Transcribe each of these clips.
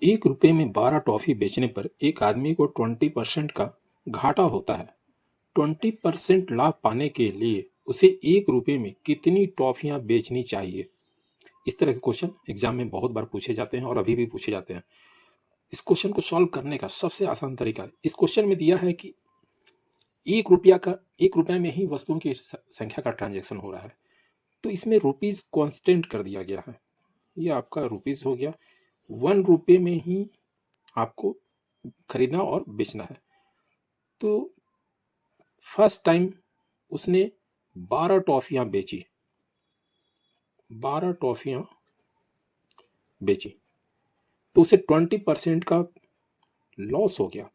1 रुपये में 12 टॉफी बेचने पर एक आदमी को 20% का घाटा होता है। 20% लाभ पाने के लिए उसे 1 रुपये में कितनी टॉफियां बेचनी चाहिए? इस तरह के क्वेश्चन एग्जाम में बहुत बार पूछे जाते हैं और अभी भी पूछे जाते हैं। इस क्वेश्चन को सॉल्व करने का सबसे आसान तरीका है, इस क्वेश्चन में दिया है कि 1 रुपये में ही वस्तुओं की संख्या का ट्रांजैक्शन हो रहा है, तो इसमें रुपीज कांस्टेंट कर दिया गया है। ये आपका रुपीज हो गया। 1 रुपये में ही आपको खरीदना और बेचना है। तो फर्स्ट टाइम उसने 12 टॉफियां बेची, 12 टॉफियां बेची, तो उसे 20% का लॉस हो गया।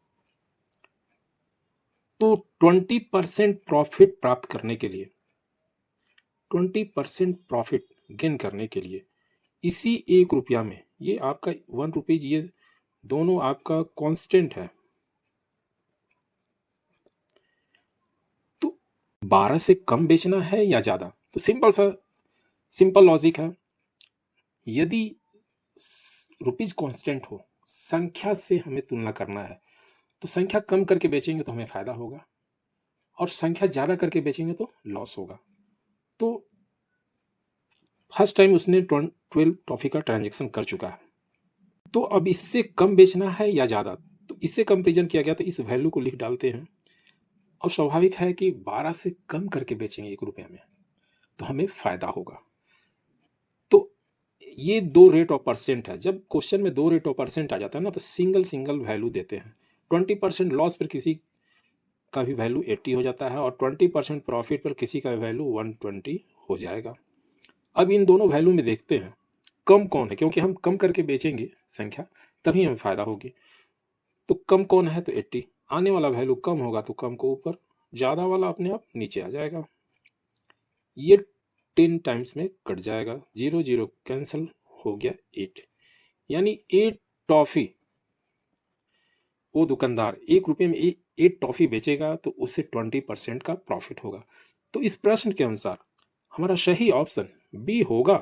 तो 20% प्रॉफिट प्राप्त करने के लिए, 20% प्रॉफिट गेन करने के लिए इसी 1 रुपया में, ये आपका 1 रुपीज, ये दोनों आपका कांस्टेंट है, तो 12 से कम बेचना है या ज़्यादा? तो सिंपल लॉजिक है। यदि रुपीज कांस्टेंट हो, संख्या से हमें तुलना करना है, तो संख्या कम करके बेचेंगे तो हमें फायदा होगा और संख्या ज़्यादा करके बेचेंगे तो लॉस होगा। तो फर्स्ट टाइम उसने 12 टॉफी का ट्रांजैक्शन कर चुका है, तो अब इससे कम बेचना है या ज़्यादा? तो इससे कंपेरिजन किया गया, तो इस वैल्यू को लिख डालते हैं। अब स्वाभाविक है कि 12 से कम करके बेचेंगे 1 रुपये में तो हमें फायदा होगा। तो ये 2 रेट ऑफ परसेंट है। जब क्वेश्चन में 2 रेट ऑफ परसेंट आ जाता है ना, तो सिंगल वैल्यू देते हैं। 20% लॉस पर किसी का भी वैल्यू 80 हो जाता है और 20% प्रॉफिट पर किसी का वैल्यू 120 हो जाएगा। अब इन दोनों वैल्यू में देखते हैं कम कौन है, क्योंकि हम कम करके बेचेंगे संख्या, तभी हमें फायदा होगी। तो कम कौन है? तो 80। आने वाला वैल्यू कम होगा तो कम को ऊपर, ज़्यादा वाला अपने आप नीचे आ जाएगा। ये 10 टाइम्स में कट जाएगा, 0 0 कैंसिल हो गया 8, यानी 8 टॉफी वो दुकानदार 1 रुपये में 8 टॉफी बेचेगा तो उसे 20% का प्रॉफिट होगा। तो इस प्रश्न के अनुसार हमारा सही ऑप्शन बी होगा।